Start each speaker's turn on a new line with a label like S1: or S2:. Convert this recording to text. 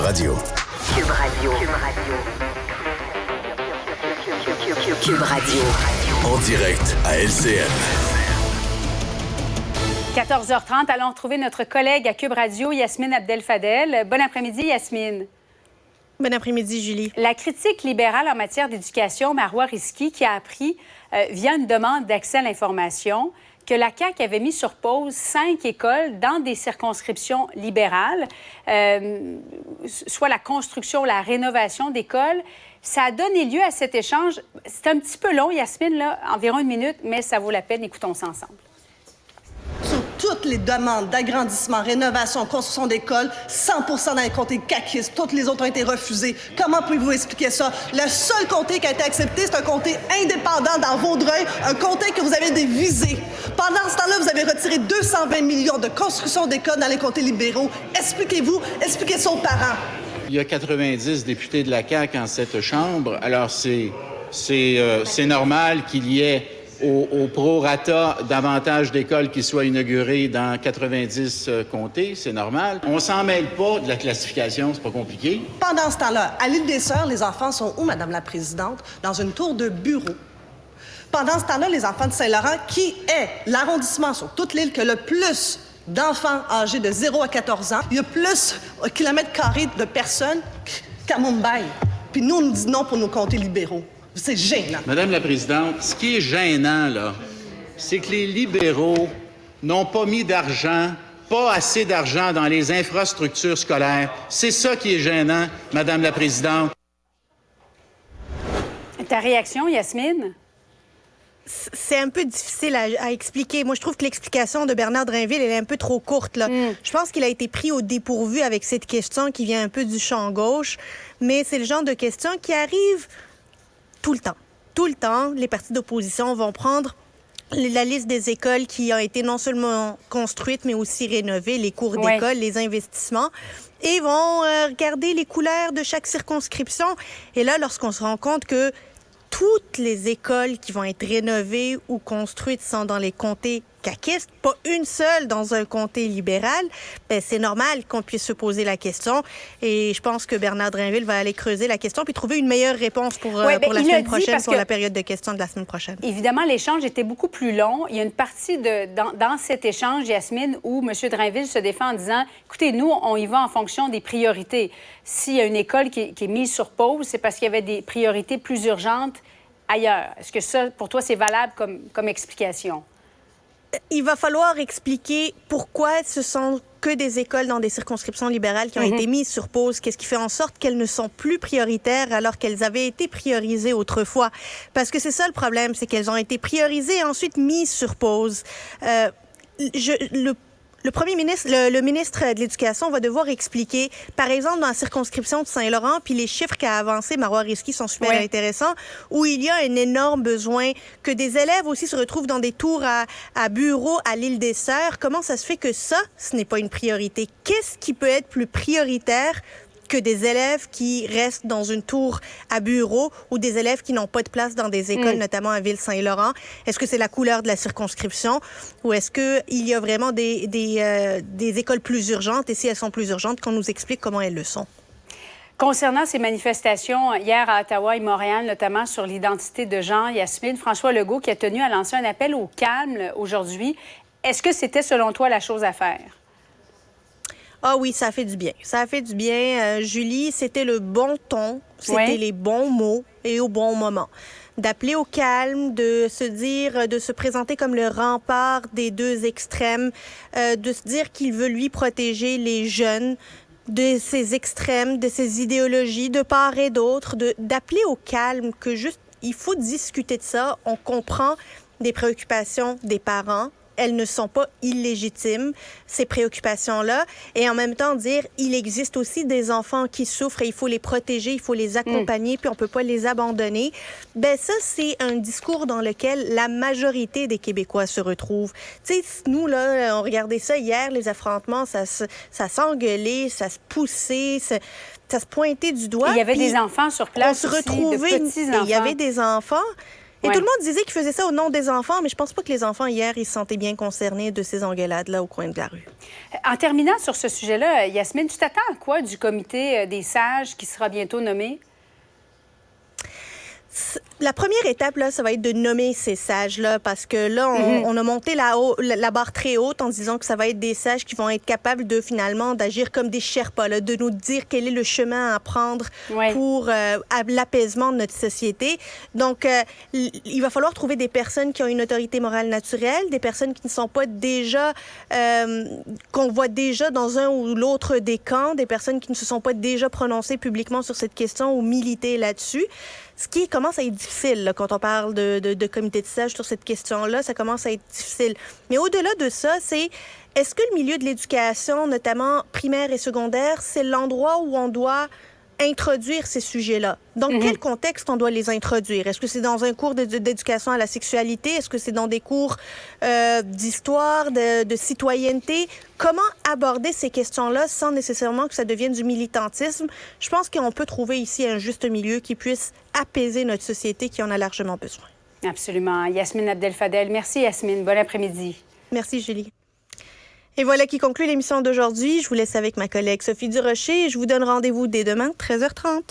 S1: Radio.
S2: Cube Radio. Cube Radio. Cube Radio.
S1: En direct à LCN.
S3: 14h30, allons retrouver notre collègue à Cube Radio, Yasmine Abdel-Fadel. Bon après-midi, Yasmine.
S4: Bon après-midi, Julie.
S3: La critique libérale en matière d'éducation, Marois Risky, qui a appris, via une demande d'accès à l'information, que la CAQ avait mis sur pause 5 écoles dans des circonscriptions libérales, soit la construction, la rénovation d'écoles. Ça a donné lieu à cet échange. C'est un petit peu long, Yasmine, là, environ 1 minute, mais ça vaut la peine. Écoutons ça ensemble.
S5: Sur toutes les demandes d'agrandissement, rénovation, construction d'écoles, 100% dans les comtés caquistes. Toutes les autres ont été refusées. Comment pouvez-vous expliquer ça? Le seul comté qui a été accepté, c'est un comté indépendant dans Vaudreuil, un comté que vous avez dévisé. Pendant ce temps-là, vous avez retiré 220 millions de construction d'écoles dans les comtés libéraux. Expliquez-vous, expliquez ça aux parents.
S6: Il y a 90 députés de la CAQ en cette Chambre. Alors, c'est normal qu'il y ait au prorata davantage d'écoles qui soient inaugurées dans 90 comtés, c'est normal. On s'en mêle pas de la classification, c'est pas compliqué.
S5: Pendant ce temps-là, à l'île des Sœurs, les enfants sont où, Madame la Présidente? Dans une tour de bureau. Pendant ce temps-là, les enfants de Saint-Laurent, qui est l'arrondissement sur toute l'île que le plus d'enfants âgés de 0 à 14 ans, il y a plus de kilomètres carrés de personnes qu'à Mumbai. Puis nous, on nous dit non pour nos comtés libéraux. C'est gênant.
S6: Madame la Présidente, ce qui est gênant, là, c'est que les libéraux n'ont pas mis d'argent, pas assez d'argent dans les infrastructures scolaires. C'est ça qui est gênant, Madame la Présidente.
S3: Ta réaction, Yasmine?
S4: C'est un peu difficile à expliquer. Moi, je trouve que l'explication de Bernard Drainville, elle est un peu trop courte, là. Je pense qu'il a été pris au dépourvu avec cette question qui vient un peu du champ gauche, mais c'est le genre de question qui arrive tout le temps. Tout le temps, les partis d'opposition vont prendre la liste des écoles qui ont été non seulement construites, mais aussi rénovées, les cours d'école, les investissements, et vont regarder les couleurs de chaque circonscription. Et là, lorsqu'on se rend compte que toutes les écoles qui vont être rénovées ou construites sont dans les comtés caquistes, pas une seule dans un comté libéral, bien, c'est normal qu'on puisse se poser la question. Et je pense que Bernard Drainville va aller creuser la question puis trouver une meilleure réponse pour la semaine prochaine, pour la période de questions de la semaine prochaine.
S3: Évidemment, l'échange était beaucoup plus long. Il y a une partie dans cet échange, Yasmine, où M. Drainville se défend en disant, écoutez, nous, on y va en fonction des priorités. S'il y a une école qui est mise sur pause, c'est parce qu'il y avait des priorités plus urgentes ailleurs. Est-ce que ça, pour toi, c'est valable comme explication?
S4: Il va falloir expliquer pourquoi ce sont que des écoles dans des circonscriptions libérales qui ont été mises sur pause. Qu'est-ce qui fait en sorte qu'elles ne sont plus prioritaires alors qu'elles avaient été priorisées autrefois? Parce que c'est ça le problème, c'est qu'elles ont été priorisées et ensuite mises sur pause. Le premier ministre, le ministre de l'Éducation va devoir expliquer, par exemple, dans la circonscription de Saint-Laurent, puis les chiffres qu'a avancé Marois Risky sont super intéressants, où il y a un énorme besoin que des élèves aussi se retrouvent dans des tours à bureaux à l'île des Sœurs. Comment ça se fait que ça, ce n'est pas une priorité? Qu'est-ce qui peut être plus prioritaire que des élèves qui restent dans une tour à bureau ou des élèves qui n'ont pas de place dans des écoles, notamment à Ville-Saint-Laurent? Est-ce que c'est la couleur de la circonscription ou est-ce qu'il y a vraiment des écoles plus urgentes? Et si elles sont plus urgentes, qu'on nous explique comment elles le sont.
S3: Concernant ces manifestations hier à Ottawa et Montréal, notamment sur l'identité de genre, Yasmine, François Legault qui a tenu à lancer un appel au calme aujourd'hui, est-ce que c'était selon toi la chose à faire?
S4: Ah oui, ça a fait du bien. Ça a fait du bien. Julie, c'était le bon ton, c'était les bons mots et au bon moment. D'appeler au calme, de se dire, de se présenter comme le rempart des deux extrêmes, de se dire qu'il veut, lui, protéger les jeunes de ces extrêmes, de ces idéologies, de part et d'autre, d'appeler au calme, que juste, il faut discuter de ça. On comprend des préoccupations des parents. Elles ne sont pas illégitimes, ces préoccupations-là. Et en même temps, dire il existe aussi des enfants qui souffrent et il faut les protéger, il faut les accompagner, puis on ne peut pas les abandonner. Bien, ça, c'est un discours dans lequel la majorité des Québécois se retrouvent. Tu sais, nous, là, on regardait ça hier, les affrontements, ça s'engueulait, ça se poussait, ça se pointait du doigt.
S3: Il y avait des enfants sur place.
S4: On se retrouvait,
S3: des petits enfants.
S4: Il y avait des enfants. Et tout le monde disait qu'il faisait ça au nom des enfants, mais je pense pas que les enfants, hier, ils se sentaient bien concernés de ces engueulades-là au coin de la rue.
S3: En terminant sur ce sujet-là, Yasmine, tu t'attends à quoi du comité des sages qui sera bientôt nommé?
S4: La première étape, là, ça va être de nommer ces sages-là, parce que là, on a monté la barre très haute en disant que ça va être des sages qui vont être capables de, finalement, d'agir comme des Sherpas, là, de nous dire quel est le chemin à prendre pour l'apaisement de notre société. Donc, il va falloir trouver des personnes qui ont une autorité morale naturelle, des personnes qui ne sont pas déjà, qu'on voit déjà dans un ou l'autre des camps, des personnes qui ne se sont pas déjà prononcées publiquement sur cette question ou militées là-dessus. Ce qui commence à être difficile là, quand on parle de comité de sages sur cette question-là, ça commence à être difficile. Mais au-delà de ça, c'est est-ce que le milieu de l'éducation, notamment primaire et secondaire, c'est l'endroit où on doit introduire ces sujets-là? Dans quel contexte on doit les introduire? Est-ce que c'est dans un cours d'éducation à la sexualité? Est-ce que c'est dans des cours d'histoire, de citoyenneté? Comment aborder ces questions-là sans nécessairement que ça devienne du militantisme? Je pense qu'on peut trouver ici un juste milieu qui puisse apaiser notre société qui en a largement besoin.
S3: Absolument. Yasmine Abdel-Fadel. Merci, Yasmine. Bon après-midi.
S4: Merci, Julie. Et voilà qui conclut l'émission d'aujourd'hui. Je vous laisse avec ma collègue Sophie Durocher et je vous donne rendez-vous dès demain, 13h30.